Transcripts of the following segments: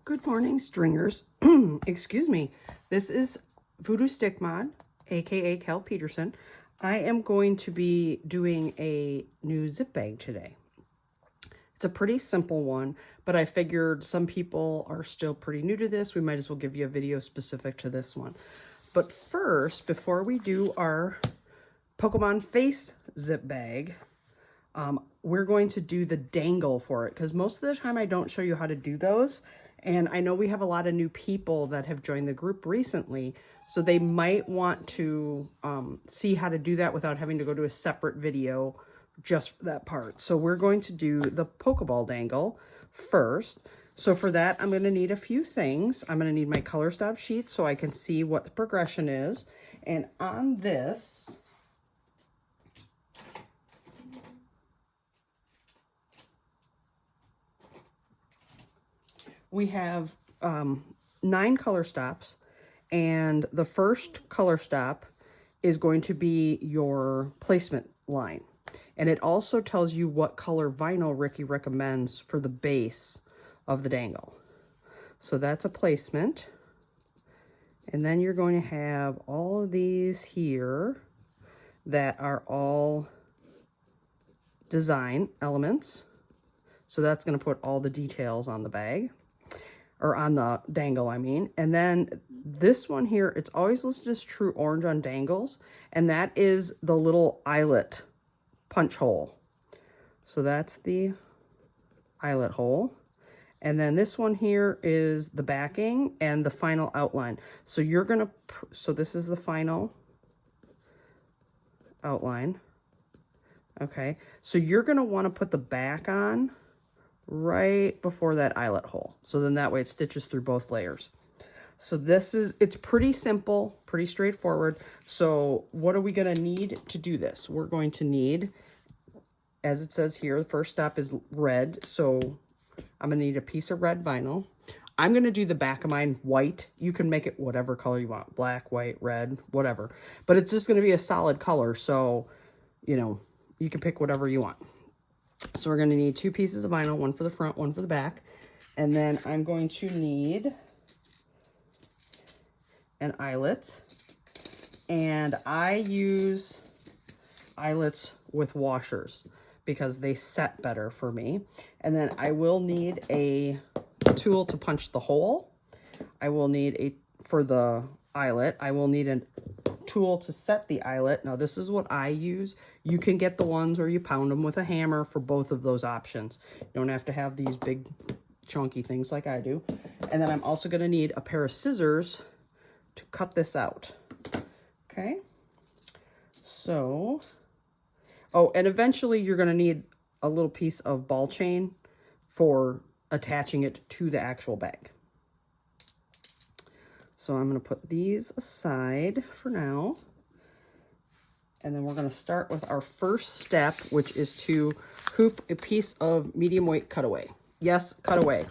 Good morning, stringers. Excuse me. This is Voodoo Stick Mod, aka Cal Peterson. I am going to be doing a new zip bag today. It's a pretty simple one, but I figured some people are still pretty new to this. We might as well give you a video specific to this one. But first, before we do our Pokemon face zip bag, we're going to do the dangle for it, because most of the time I don't show you how to do those. And I know we have a lot of new people that have joined the group recently, so they might want to see how to do that without having to go to a separate video just for that part. So we're going to do the Pokeball dangle first. So for that, I'm going to need a few things. I'm going to need my color stop sheet so I can see what the progression is. And on this, we have 9 color stops, and the first color stop is going to be your placement line. And it also tells you what color vinyl Ricky recommends for the base of the dangle. So that's a placement. And then you're going to have all of these here that are all design elements. So that's going to put all the details on the bag. Or on the dangle, I mean. And then this one here, it's always listed as true orange on dangles, and that is the little eyelet punch hole. So that's the eyelet hole. And then this one here is the backing and the final outline. So you're gonna, so this is the final outline. Okay, so you're gonna wanna put the back on right before that eyelet hole. So then that way it stitches through both layers. So this is, it's pretty simple, pretty straightforward. So what are we gonna need to do this? We're going to need, as it says here, the first stop is red. So I'm gonna need a piece of red vinyl. I'm gonna do the back of mine white. You can make it whatever color you want, black, white, red, whatever. But it's just gonna be a solid color. So, you know, you can pick whatever you want. So we're going to need 2 pieces of vinyl, one for the front, one for the back. And then I'm going to need an eyelet. And I use eyelets with washers because they set better for me. And then I will need a tool to punch the hole. I will need for the eyelet, I will need a tool to set the eyelet. Now this is what I use. You can get the ones where you pound them with a hammer for both of those options. You don't have to have these big chunky things like I do. And then I'm also going to need a pair of scissors to cut this out. Okay. So, oh, and eventually you're going to need a little piece of ball chain for attaching it to the actual bag. So I'm going to put these aside for now. And then we're going to start with our first step, which is to hoop a piece of medium weight cutaway. Yes, cutaway.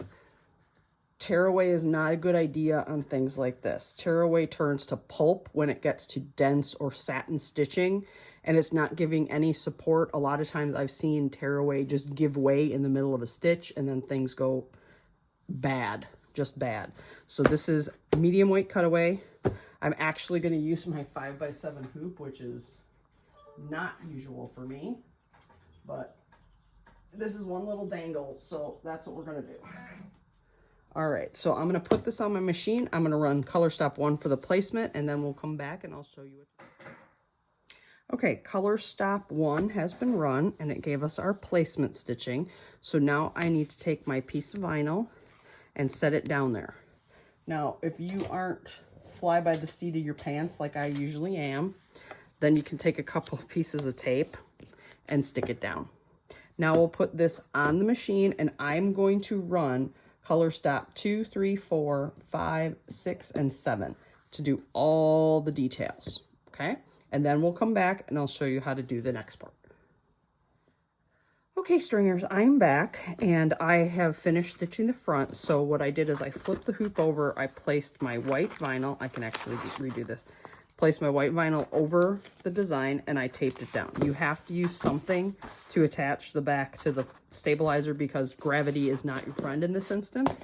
Tearaway is not a good idea on things like this. Tearaway turns to pulp when it gets to dense or satin stitching, and it's not giving any support. A lot of times I've seen tearaway just give way in the middle of a stitch, and then things go bad. Just bad. So this is medium weight cutaway. I'm actually going to use my 5x7 hoop, which is not usual for me, but this is one little dangle, so that's what we're going to do. All right, so I'm going to put this on my machine. I'm going to run color stop 1 for the placement, and then we'll come back and I'll show you what to do. Okay, color stop 1 has been run, and it gave us our placement stitching. So now I need to take my piece of vinyl and set it down there. Now, if you aren't fly by the seat of your pants like I usually am, then you can take a couple of pieces of tape and stick it down. Now we'll put this on the machine, and I'm going to run color stop 2, 3, 4, 5, 6, and 7 to do all the details, okay? And then we'll come back and I'll show you how to do the next part. Okay, stringers, I'm back, and I have finished stitching the front. So what I did is I flipped the hoop over, I placed my white vinyl, I can actually redo this, placed my white vinyl over the design, and I taped it down. You have to use something to attach the back to the stabilizer because gravity is not your friend in this instance.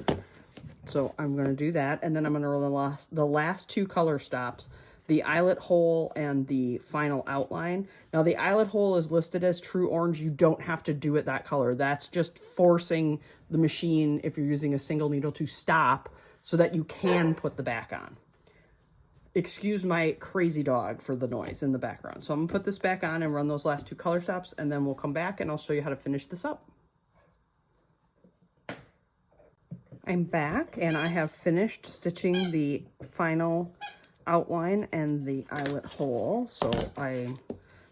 So I'm going to do that, and then I'm going to run the last two color stops, the eyelet hole and the final outline. Now the eyelet hole is listed as true orange. You don't have to do it that color. That's just forcing the machine, if you're using a single needle, to stop so that you can put the back on. Excuse my crazy dog for the noise in the background. So I'm gonna put this back on and run those last two color stops, and then we'll come back and I'll show you how to finish this up. I'm back and I have finished stitching the final outline and the eyelet hole. So I'm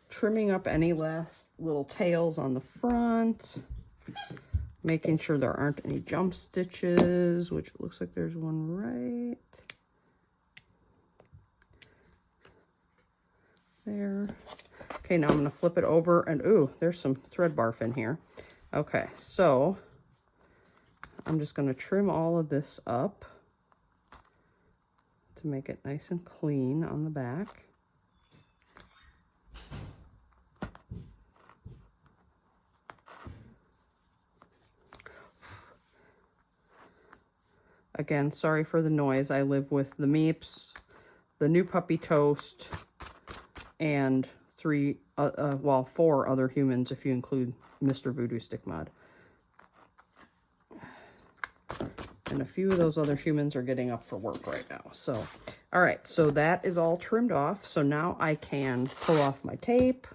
trimming up any last little tails on the front, making sure there aren't any jump stitches, which looks like there's one right there. Okay, now I'm going to flip it over and ooh, there's some thread barf in here. Okay, so I'm just going to trim all of this up to make it nice and clean on the back. Again, sorry for the noise. I live with the Meeps, the new puppy Toast, and four other humans if you include Mr. Voodoo Stick Mod. And a few of those other humans are getting up for work right now. So, all right, so that is all trimmed off. So now I can pull off my tape.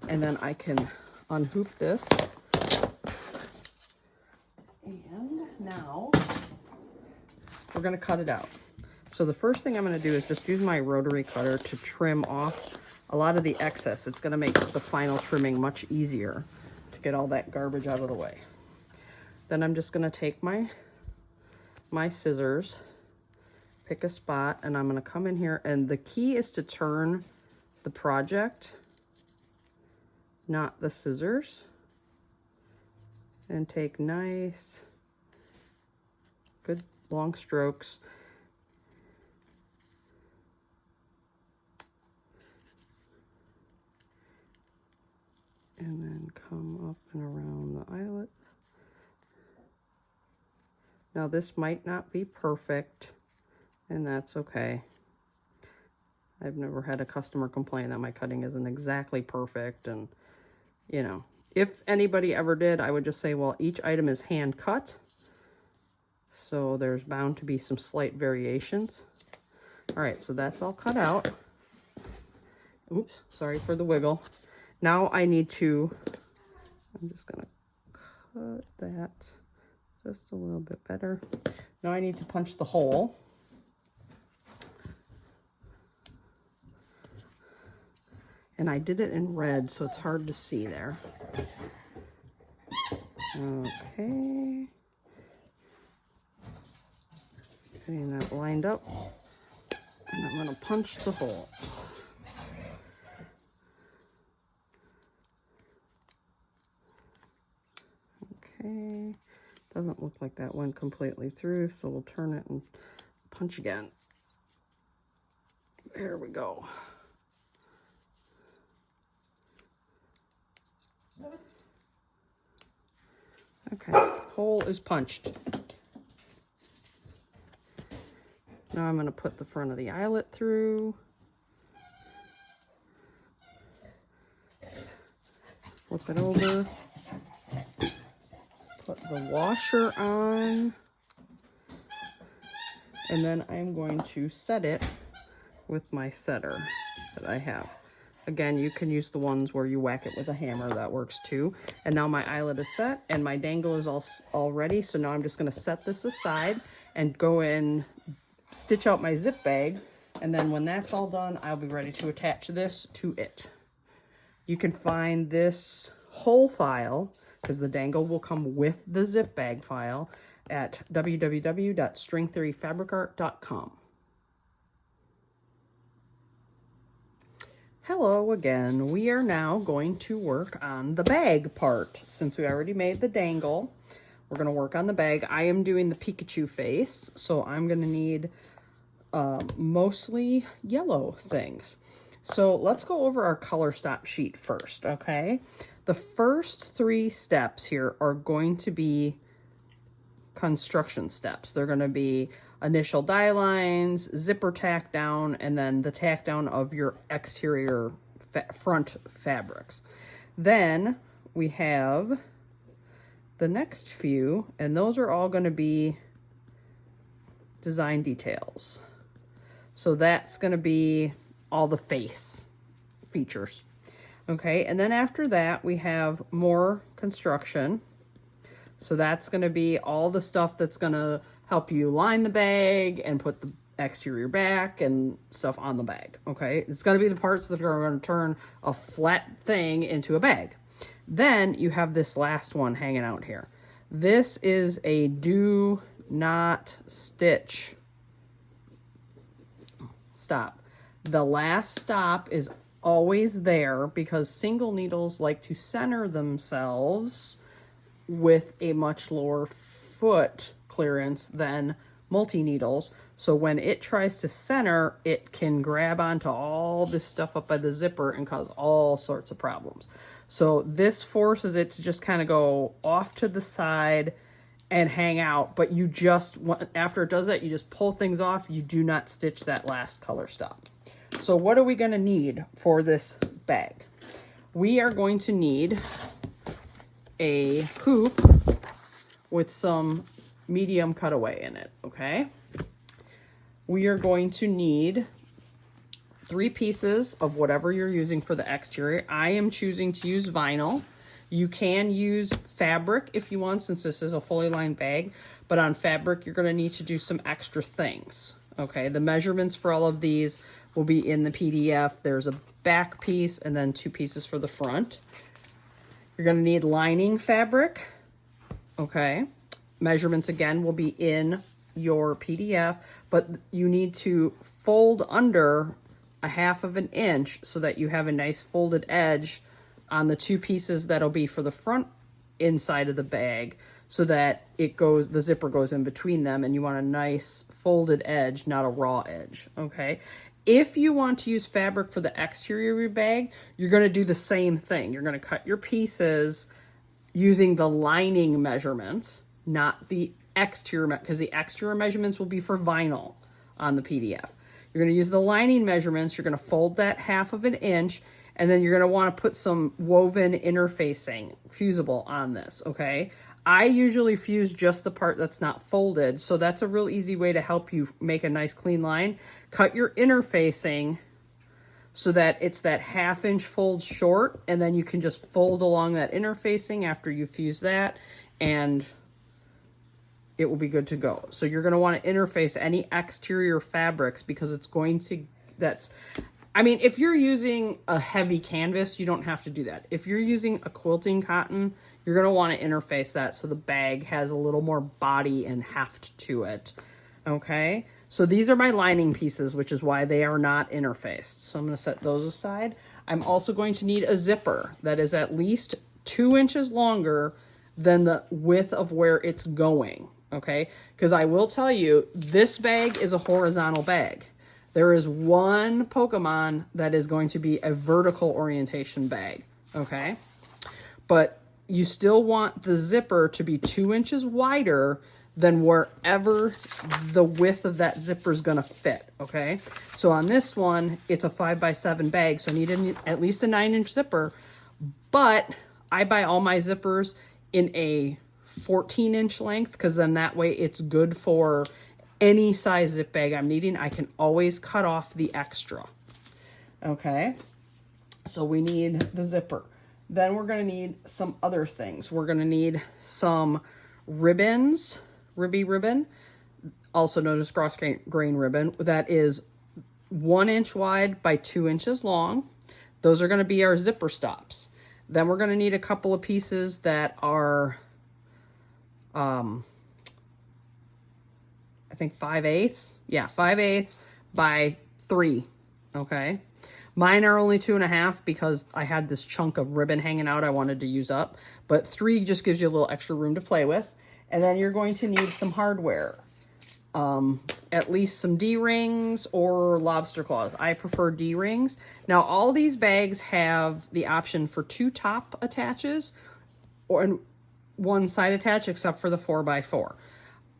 And then I can unhoop this. And now we're going to cut it out. So the first thing I'm going to do is just use my rotary cutter to trim off a lot of the excess. It's going to make the final trimming much easier to get all that garbage out of the way. Then I'm just going to take my scissors, pick a spot, and I'm going to come in here. And the key is to turn the project, not the scissors, and take nice, good long strokes. And then come up and around the eyelet. Now this might not be perfect, and that's okay. I've never had a customer complain that my cutting isn't exactly perfect, and you know, if anybody ever did, I would just say, well, each item is hand cut, so there's bound to be some slight variations. All right, so that's all cut out. Oops, sorry for the wiggle. Now I need to, I'm just gonna cut that just a little bit better. Now I need to punch the hole. And I did it in red, so it's hard to see there. Okay. Getting that lined up. And I'm gonna punch the hole. Okay. Doesn't look like that went completely through, so we'll turn it and punch again. There we go. Okay, hole is punched. Now I'm going to put the front of the eyelet through. Flip it over. Put the washer on. And then I'm going to set it with my setter that I have. Again, you can use the ones where you whack it with a hammer. That works too. And now my eyelet is set and my dangle is all ready. So now I'm just going to set this aside and go in, stitch out my zip bag. And then when that's all done, I'll be ready to attach this to it. You can find this whole file, because the dangle will come with the zip bag file, at www.stringtheoryfabricart.com. Hello again. We are now going to work on the bag part. Since we already made the dangle, we're going to work on the bag. I am doing the Pikachu face, so I'm going to need mostly yellow things. So let's go over our color stop sheet first, okay? The first 3 steps here are going to be construction steps. They're going to be initial dye lines, zipper tack down, and then the tack down of your exterior front fabrics. Then we have the next few, and those are all going to be design details. So that's going to be all the face features. Okay, and then after that we have more construction. So that's going to be all the stuff that's going to help you line the bag and put the exterior back and stuff on the bag. Okay, it's going to be the parts that are going to turn a flat thing into a bag. Then you have this last one hanging out here. This is a do not stitch stop. The last stop is always there because single needles like to center themselves with a much lower foot clearance than multi-needles. So when it tries to center, it can grab onto all this stuff up by the zipper and cause all sorts of problems. So this forces it to just kind of go off to the side and hang out, but you just, after it does that, you just pull things off. You do not stitch that last color stop. So what are we going to need for this bag? We are going to need a hoop with some medium cutaway in it, okay? We are going to need 3 pieces of whatever you're using for the exterior. I am choosing to use vinyl. You can use fabric if you want, since this is a fully lined bag, but on fabric, you're going to need to do some extra things, okay? The measurements for all of these will be in the PDF. There's a back piece and then 2 pieces for the front. You're going to need lining fabric, okay? Measurements again will be in your PDF, but you need to fold under a 1/2 inch so that you have a nice folded edge on the 2 pieces that'll be for the front inside of the bag, so that it goes, the zipper goes in between them, and you want a nice folded edge, not a raw edge, okay? If you want to use fabric for the exterior of your bag, you're going to do the same thing. You're going to cut your pieces using the lining measurements, not the exterior, because the exterior measurements will be for vinyl on the PDF. You're going to use the lining measurements. You're going to fold that 1/2 inch, and then you're going to want to put some woven interfacing, fusible on this, okay? I usually fuse just the part that's not folded, so that's a real easy way to help you make a nice clean line. Cut your interfacing so that it's that 1/2 inch fold short, and then you can just fold along that interfacing after you fuse that, and it will be good to go. So you're going to want to interface any exterior fabrics, because it's going to, I mean, if you're using a heavy canvas, you don't have to do that. If you're using a quilting cotton, you're going to want to interface that so the bag has a little more body and heft to it, okay? So these are my lining pieces, which is why they are not interfaced. So I'm going to set those aside. I'm also going to need a zipper that is at least 2 inches longer than the width of where it's going, okay? Because I will tell you, this bag is a horizontal bag. There is one Pokemon that is going to be a vertical orientation bag, okay? But you still want the zipper to be 2 inches wider than wherever the width of that zipper is going to fit, okay? So on this one, it's a 5x7 bag, so I need at least a 9-inch zipper, but I buy all my zippers in a 14-inch length, because then that way it's good for any size zip bag I'm needing. I can always cut off the extra, okay? So we need the zipper. Then we're going to need some other things. We're going to need some ribbons, ribby ribbon, also known as cross grain ribbon, that is 1 inch wide by 2 inches long. Those are going to be our zipper stops. Then we're going to need a couple of pieces that are, I think 5/8. Yeah, 5/8 by 3, okay? Mine are only 2.5 because I had this chunk of ribbon hanging out I wanted to use up, but 3 just gives you a little extra room to play with. And then you're going to need some hardware, at least some D-rings or lobster claws. I prefer D-rings. Now, all these bags have the option for 2 top attaches and 1 side attach, except for the 4x4.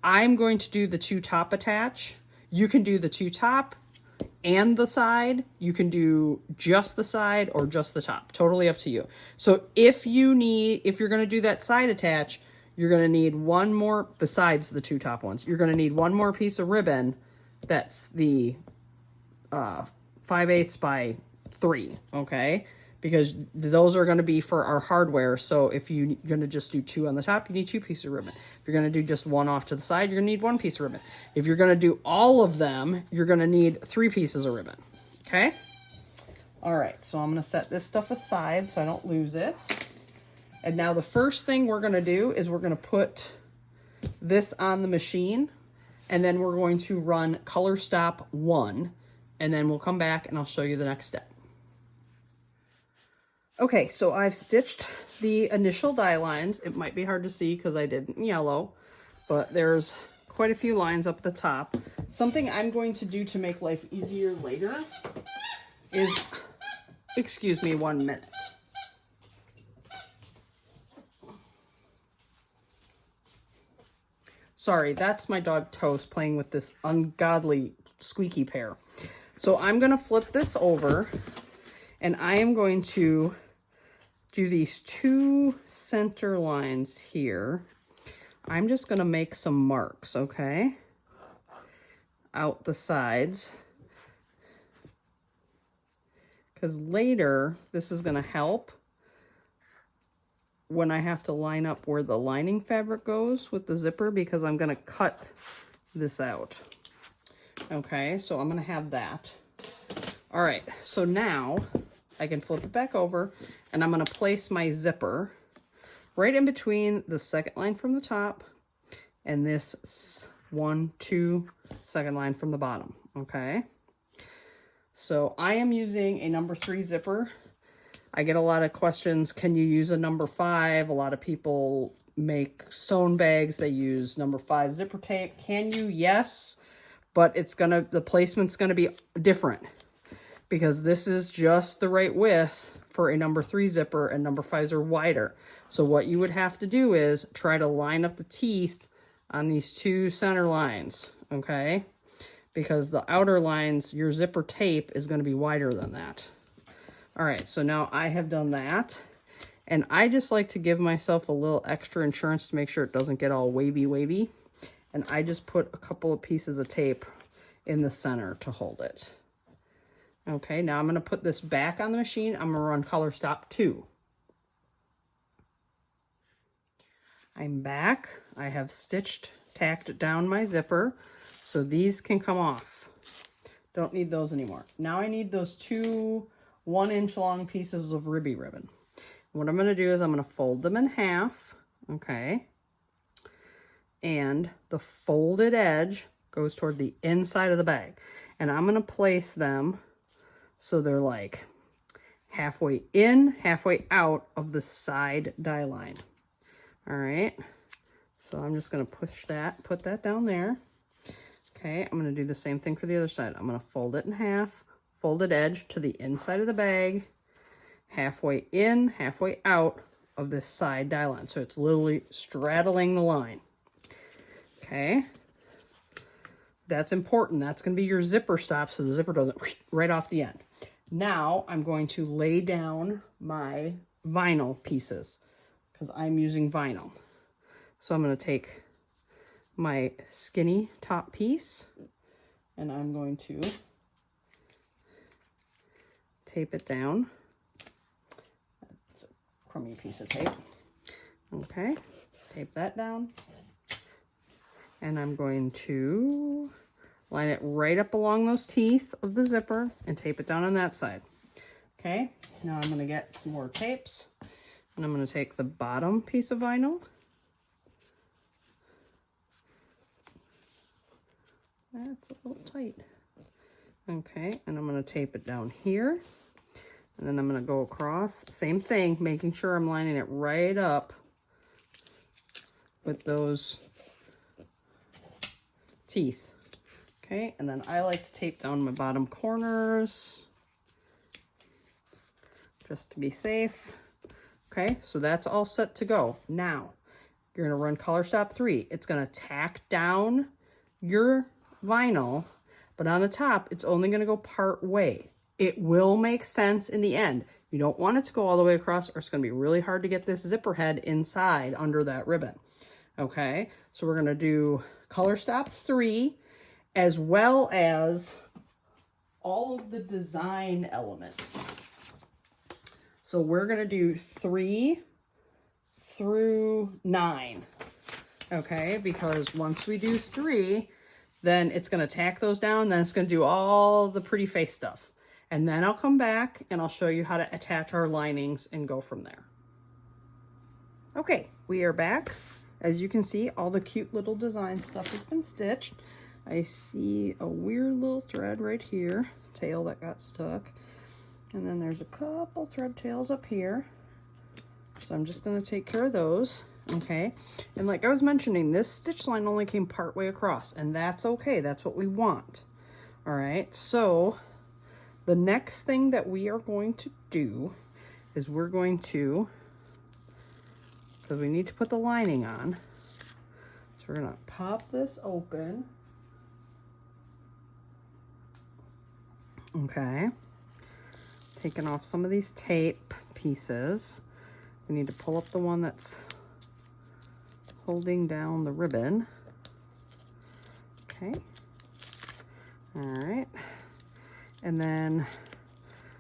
I'm going to do the 2 top attach. You can do the 2 top and the side. You can do just the side or just the top. Totally up to you. So if you're going to do that side attach, you're going to need one more, besides the 2 top ones, you're going to need one more piece of ribbon that's the 5/8 by 3, okay? Because those are going to be for our hardware. So if you're going to just do 2 on the top, you need 2 pieces of ribbon. If you're going to do just 1 off to the side, you're going to need 1 piece of ribbon. If you're going to do all of them, you're going to need 3 pieces of ribbon, okay? All right, so I'm going to set this stuff aside so I don't lose it. And now the first thing we're going to do is we're going to put this on the machine, and then we're going to run color stop 1, and then we'll come back and I'll show you the next step. Okay, so I've stitched the initial die lines. It might be hard to see because I did it in yellow, but there's quite a few lines up the top. Something I'm going to do to make life easier later is, excuse me 1 minute. Sorry, that's my dog Toast playing with this ungodly squeaky pair. So I'm going to flip this over, and I am going to do these 2 center lines here. I'm just going to make some marks, okay? Out the sides. Because later, this is going to help when I have to line up where the lining fabric goes with the zipper, because I'm going to cut this out. Okay, so I'm going to have that. All right, so now I can flip it back over, and I'm going to place my zipper right in between the second line from the top and this 1, 2 second line from the bottom. Okay, so I am using a number 3 zipper. I get a lot of questions, can you use a number 5? A lot of people make sewn bags, they use number 5 zipper tape. Can you? Yes, but the placement's gonna be different, because this is just the right width for a number 3 zipper, and number 5s are wider. So what you would have to do is try to line up the teeth on these 2 center lines, okay? Because the outer lines, your zipper tape is going to be wider than that. All right, so now I have done that, and I just like to give myself a little extra insurance to make sure it doesn't get all wavy, and I just put a couple of pieces of tape in the center to hold it. Okay, now I'm going to put this back on the machine. I'm going to run color stop 2. I'm back. I have tacked down my zipper, so these can come off. Don't need those anymore. Now I need those 2 1-inch long pieces of ribby ribbon. What I'm going to do is I'm going to fold them in half, okay? And the folded edge goes toward the inside of the bag. And I'm going to place them so they're like halfway in, halfway out of the side die line. All right, so I'm just going to put that down there. Okay, I'm going to do the same thing for the other side. I'm going to fold it in half, folded edge to the inside of the bag, halfway in, halfway out of this side die line. So it's literally straddling the line. Okay, that's important. That's going to be your zipper stop, so the zipper doesn't right off the end. Now I'm going to lay down my vinyl pieces because I'm using vinyl. So I'm going to take my skinny top piece and I'm going to tape it down. That's a crummy piece of tape. Okay, tape that down. And I'm going to line it right up along those teeth of the zipper and tape it down on that side. Okay, now I'm going to get some more tapes and I'm going to take the bottom piece of vinyl. That's a little tight. Okay, and I'm going to tape it down here. And then I'm going to go across, same thing, making sure I'm lining it right up with those teeth. Okay, and then I like to tape down my bottom corners just to be safe. Okay, so that's all set to go. Now, You're gonna run color stop 3. It's gonna tack down your vinyl, but on the top, it's only gonna go part way. It will make sense in the end. You don't want it to go all the way across, or it's gonna be really hard to get this zipper head inside under that ribbon. Okay, so we're gonna do color stop 3, as well as all of the design elements. So we're gonna do 3 through 9, okay? Because once we do 3, then it's gonna tack those down, then it's gonna do all the pretty face stuff. And then I'll come back and I'll show you how to attach our linings and go from there. Okay, we are back. As you can see, all the cute little design stuff has been stitched. I see a weird little thread right here, tail that got stuck. And then there's a couple thread tails up here. So I'm just gonna take care of those, okay? And like I was mentioning, this stitch line only came part way across, and that's okay, that's what we want. All right, so the next thing that we are going to do is we're going to, because we need to put the lining on, so we're gonna pop this open. Okay, taking off some of these tape pieces. We need to pull up the one that's holding down the ribbon. Okay. All right. And then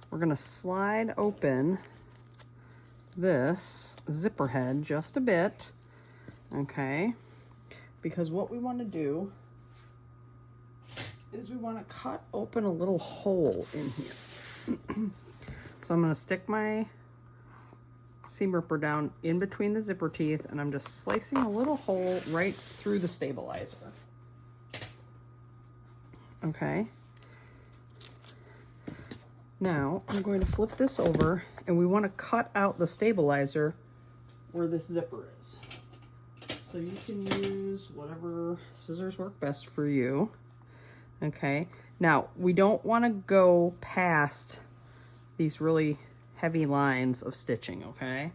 we're going to slide open this zipper head just a bit. Okay. Because what we want to do is we want to cut open a little hole in here. So I'm going to stick my seam ripper down in between the zipper teeth, and I'm just slicing a little hole right through the stabilizer. Okay. Now I'm going to flip this over, and we want to cut out the stabilizer where this zipper is. So you can use whatever scissors work best for you. Okay. Now we don't want to go past these really heavy lines of stitching, okay?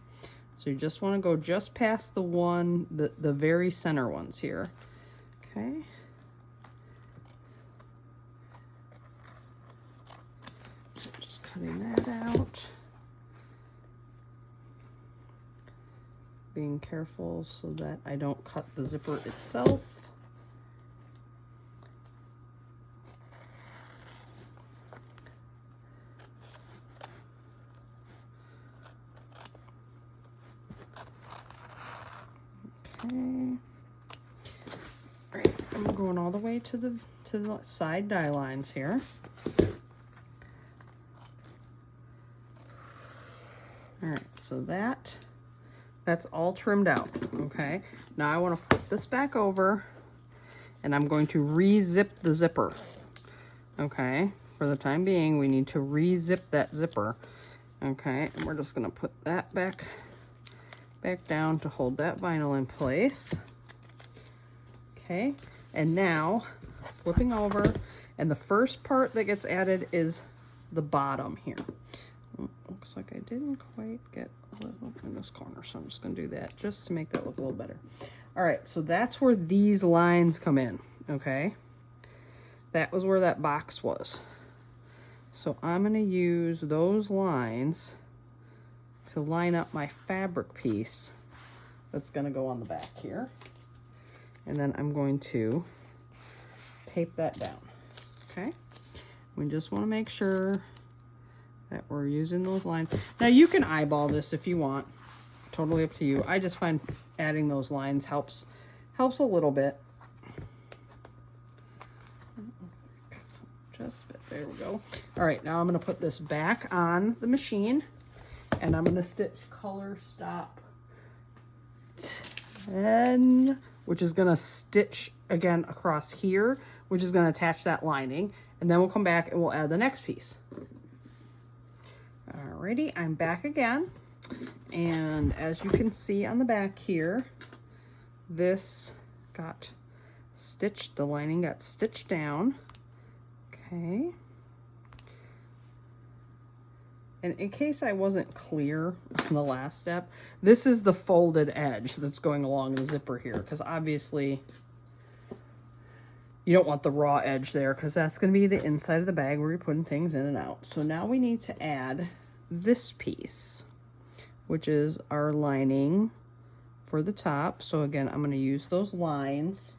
So you just want to go just past the one, the very center ones here, okay? Just cutting that out. Being careful so that I don't cut the zipper itself. Okay. All right, I'm going all the way to the side die lines here. All right, so that's all trimmed out. Okay. Now I want to flip this back over, and I'm going to re-zip the zipper. Okay. For the time being, we need to re-zip that zipper. Okay, and we're just going to put that back down to hold that vinyl in place. Okay, and now flipping over, and the first part that gets added is the bottom here. Looks like I didn't quite get a little in this corner, so I'm just going to do that just to make that look a little better. All right, so that's where these lines come in. Okay, that was where that box was. So I'm going to use those lines to line up my fabric piece that's going to go on the back here. And then I'm going to tape that down. Okay? We just want to make sure that we're using those lines. Now you can eyeball this if you want. Totally up to you. I just find adding those lines helps a little bit. Just a bit. There we go. All right, now I'm going to put this back on the machine, and I'm going to stitch color stop 10, which is going to stitch again across here, which is going to attach that lining, and then we'll come back and we'll add the next piece. Alrighty, I'm back again, and as you can see on the back here, this got stitched, the lining got stitched down. Okay. And in case I wasn't clear on the last step, this is the folded edge that's going along the zipper here, because obviously you don't want the raw edge there, because that's going to be the inside of the bag where you're putting things in and out. So now we need to add this piece, which is our lining for the top. So again, I'm going to use those lines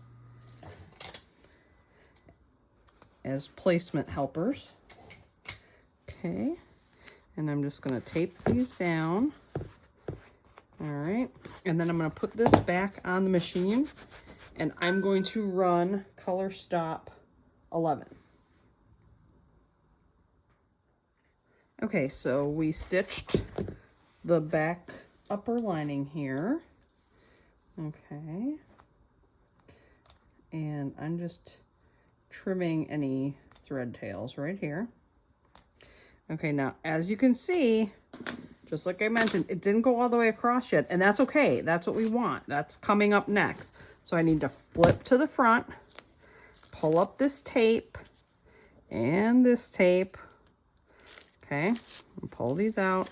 as placement helpers. Okay. And I'm just going to tape these down. All right. And then I'm going to put this back on the machine, and I'm going to run color stop 11. Okay, so we stitched the back upper lining here. Okay. And I'm just trimming any thread tails right here. Okay, now, as you can see, just like I mentioned, it didn't go all the way across yet, and that's okay. That's what we want. That's coming up next. So I need to flip to the front, pull up this tape and this tape. Okay, and pull these out.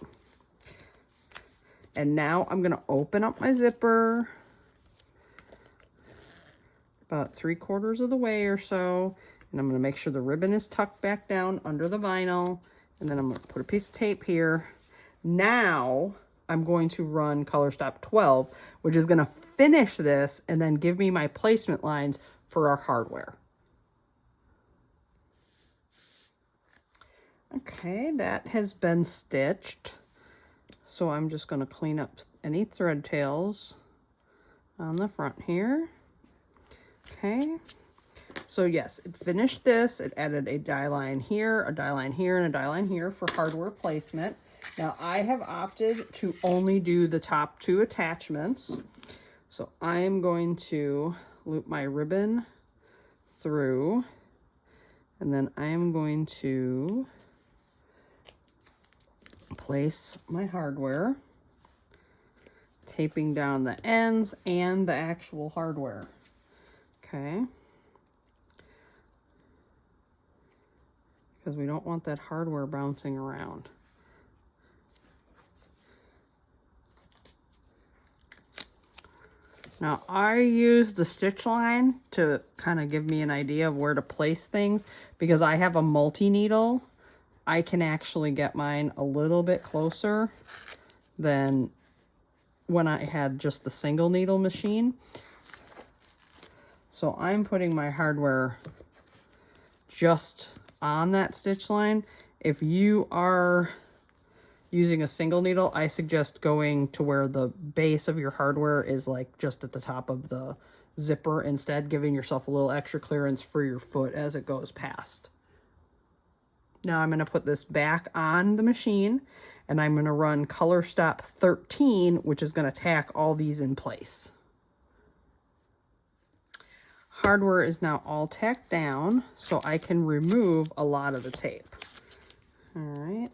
And now I'm going to open up my zipper about 3/4 of the way or so, and I'm going to make sure the ribbon is tucked back down under the vinyl. And then I'm going to put a piece of tape here. Now I'm going to run color stop 12, which is going to finish this and then give me my placement lines for our hardware. Okay, that has been stitched. So I'm just going to clean up any thread tails on the front here. Okay. So yes, it finished this. It added a die line here, a die line here, and a die line here for hardware placement. Now I have opted to only do the top 2 attachments. So I am going to loop my ribbon through, and then I am going to place my hardware, taping down the ends and the actual hardware. Okay. Because we don't want that hardware bouncing around. Now I use the stitch line to kind of give me an idea of where to place things, because I have a multi-needle. I can actually get mine a little bit closer than when I had just the single needle machine. So I'm putting my hardware just on that stitch line. If you are using a single needle, I suggest going to where the base of your hardware is like just at the top of the zipper instead, giving yourself a little extra clearance for your foot as it goes past. Now I'm going to put this back on the machine, and I'm going to run color stop 13, which is going to tack all these in place. Hardware is now all tacked down, so I can remove a lot of the tape. All right.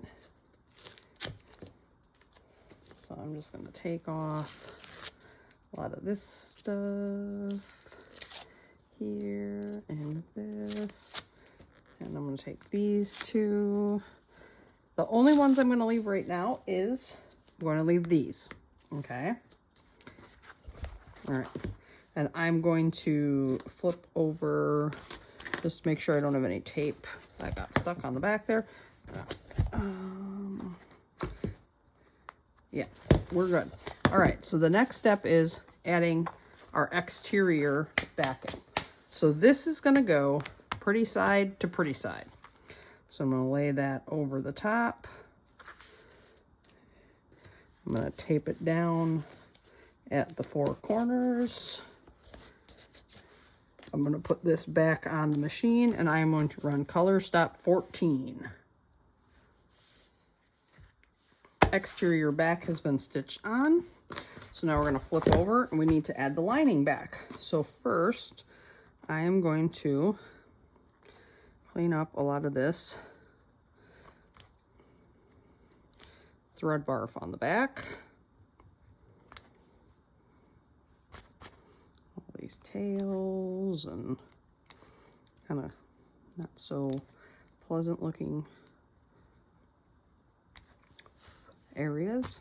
So I'm just going to take off a lot of this stuff here and this. And I'm going to take these 2. The only ones I'm going to leave right now is I'm going to leave these. Okay. All right. And I'm going to flip over, just to make sure I don't have any tape that got stuck on the back there. Yeah, we're good. All right, so the next step is adding our exterior backing. So this is going to go pretty side to pretty side. So I'm going to lay that over the top. I'm going to tape it down at the 4 corners. I'm going to put this back on the machine, and I'm going to run color stop 14. Exterior back has been stitched on. So now we're going to flip over, and we need to add the lining back. So first, I am going to clean up a lot of this thread barf on the back. These tails and kind of not so pleasant looking areas.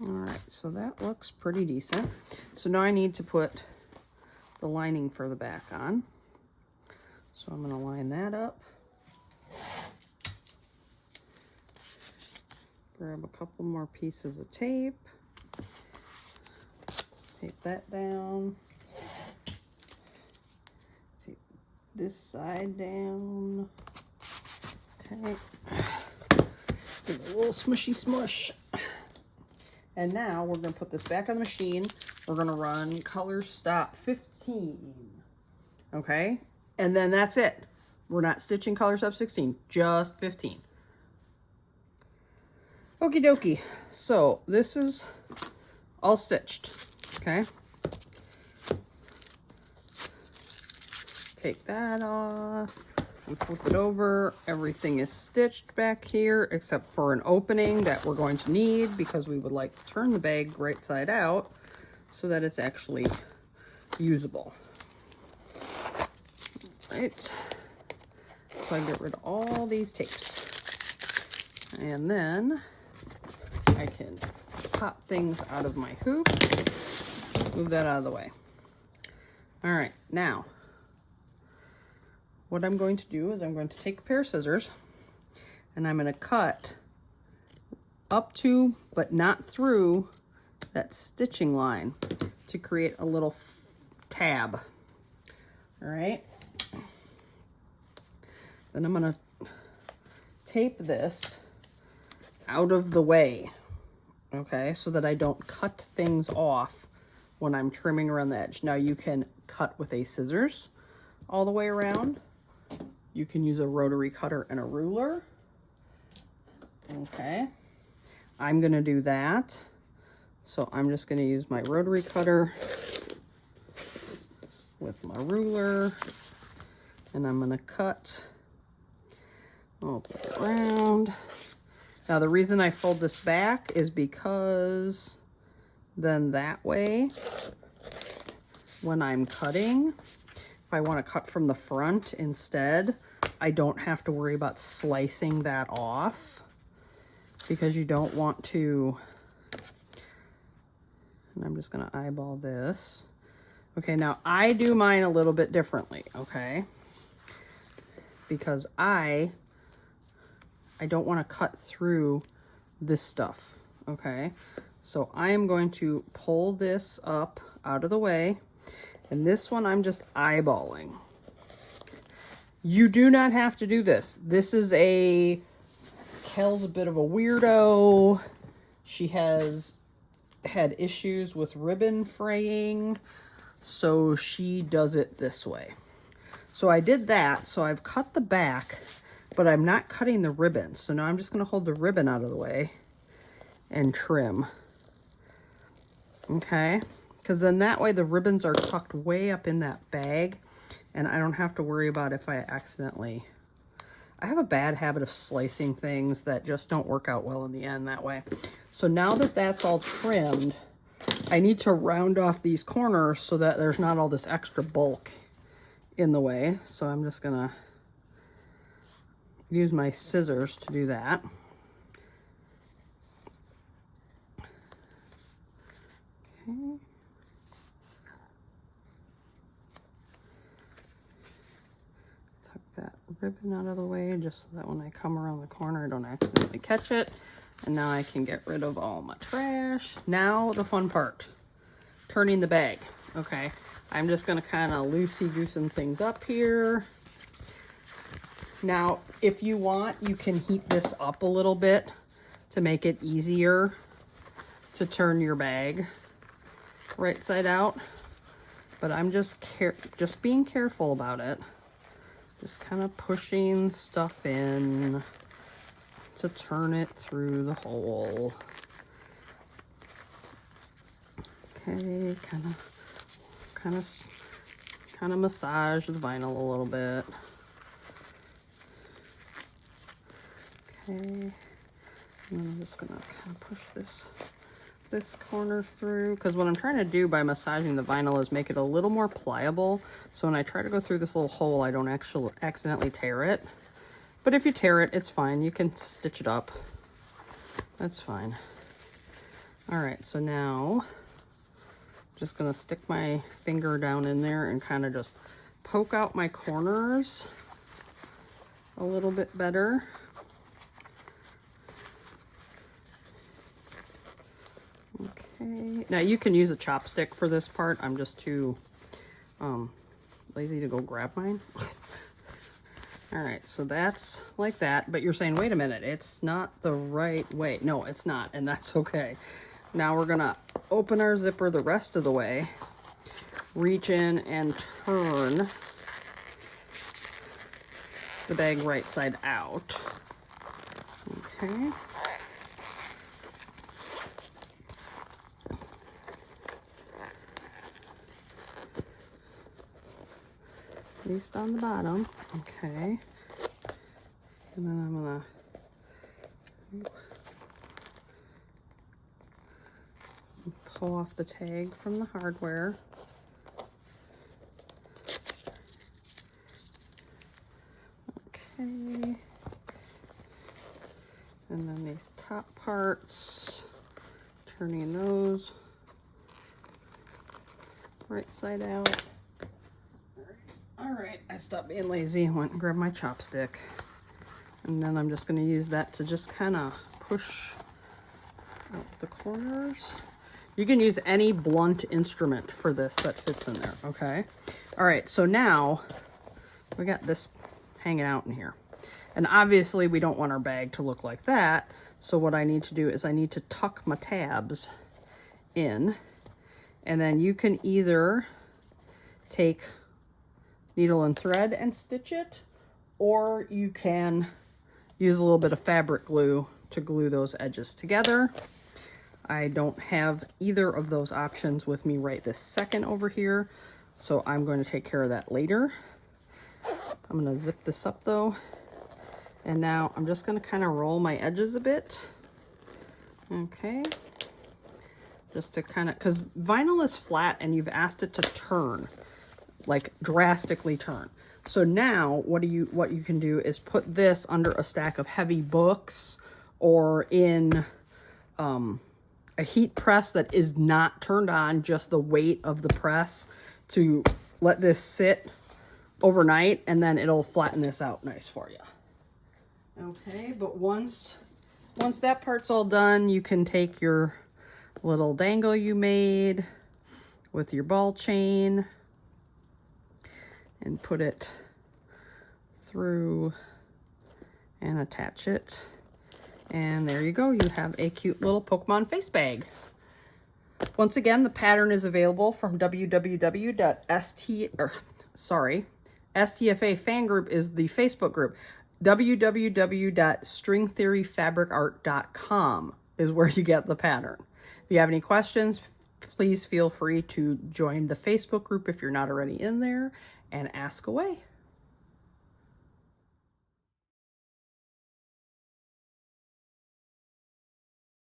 All right, so that looks pretty decent. So now I need to put the lining for the back on. So I'm going to line that up. Grab a couple more pieces of tape. Tape that down. Tape this side down. Okay. Give it a little smushy smush. And now we're going to put this back on the machine. We're going to run color stop 15. Okay? And then that's it. We're not stitching color stop 16, just 15. Okie dokie. So this is all stitched. Okay? Take that off. We flip it over. Everything is stitched back here except for an opening that we're going to need because we would like to turn the bag right side out so that it's actually usable. Right. So I get rid of all these tapes. And then I can pop things out of my hoop. Move that out of the way. All right, now what I'm going to do is I'm going to take a pair of scissors and I'm going to cut up to, but not through, that stitching line to create a little tab. All right. Then I'm going to tape this out of the way, okay, so that I don't cut things off when I'm trimming around the edge. Now you can cut with a scissors all the way around. You can use a rotary cutter and a ruler. Okay, I'm gonna do that. So I'm just gonna use my rotary cutter with my ruler and I'm gonna cut all the way around. Now the reason I fold this back is because then that way, when I'm cutting, if I want to cut from the front instead, I don't have to worry about slicing that off because you don't want to, and I'm just going to eyeball this. Okay, now I do mine a little bit differently, okay? Because I don't want to cut through this stuff, okay? So I am going to pull this up out of the way. And this one I'm just eyeballing. You do not have to do this. This is Kel's a bit of a weirdo. She has had issues with ribbon fraying, so she does it this way. So I did that, so I've cut the back, but I'm not cutting the ribbon. So now I'm just gonna hold the ribbon out of the way and trim. Okay? Because then that way the ribbons are tucked way up in that bag and I don't have to worry about if I accidentally... I have a bad habit of slicing things that just don't work out well in the end that way. So now that that's all trimmed, I need to round off these corners so that there's not all this extra bulk in the way. So I'm just gonna use my scissors to do that. Okay. That ribbon out of the way just so that when I come around the corner I don't accidentally catch it. And now I can get rid of all my trash. Now the fun part, turning the bag. Okay, I'm just gonna kind of loosey-goosen things up here. Now if you want, you can heat this up a little bit to make it easier to turn your bag right side out, but I'm just being careful about it. Just kind of pushing stuff in to turn it through the hole. Okay, kind of massage the vinyl a little bit. And I'm just gonna kind of push this corner through, because what I'm trying to do by massaging the vinyl is make it a little more pliable, so when I try to go through this little hole, I don't actually accidentally tear it. But if you tear it, it's fine. You can stitch it up. That's fine. All right, so now I'm just gonna stick my finger down in there and kind of just poke out my corners a little bit better. Okay, now you can use a chopstick for this part. I'm just too lazy to go grab mine. All right, so that's like that, but you're saying, wait a minute, it's not the right way. No, it's not, and that's okay. Now we're gonna open our zipper the rest of the way, reach in and turn the bag right side out. Okay. At least on the bottom. Okay. And then I'm gonna pull off the tag from the hardware. Okay. And then these top parts, turning those right side out. All right, I stopped being lazy and went and grabbed my chopstick. And then I'm just gonna use that to just kind of push out the corners. You can use any blunt instrument for this that fits in there, okay? All right, so now we got this hanging out in here. And obviously we don't want our bag to look like that. So what I need to do is I need to tuck my tabs in. And then you can either take needle and thread and stitch it, or you can use a little bit of fabric glue to glue those edges together. I don't have either of those options with me right this second over here, so I'm going to take care of that later. I'm going to zip this up though, and now I'm just going to kind of roll my edges a bit. Okay, just to kind of, because vinyl is flat and you've asked it to turn, like drastically turn. So now what you can do is put this under a stack of heavy books, or in a heat press that is not turned on, just the weight of the press, to let this sit overnight, and then it'll flatten this out nice for you. Okay, but once that part's all done, you can take your little dangle you made with your ball chain and put it through and attach it. And there you go. You have a cute little Pokemon face bag. Once again, the pattern is available from STFA fan group is the Facebook group. www.stringtheoryfabricart.com is where you get the pattern. If you have any questions, please feel free to join the Facebook group if you're not already in there and ask away.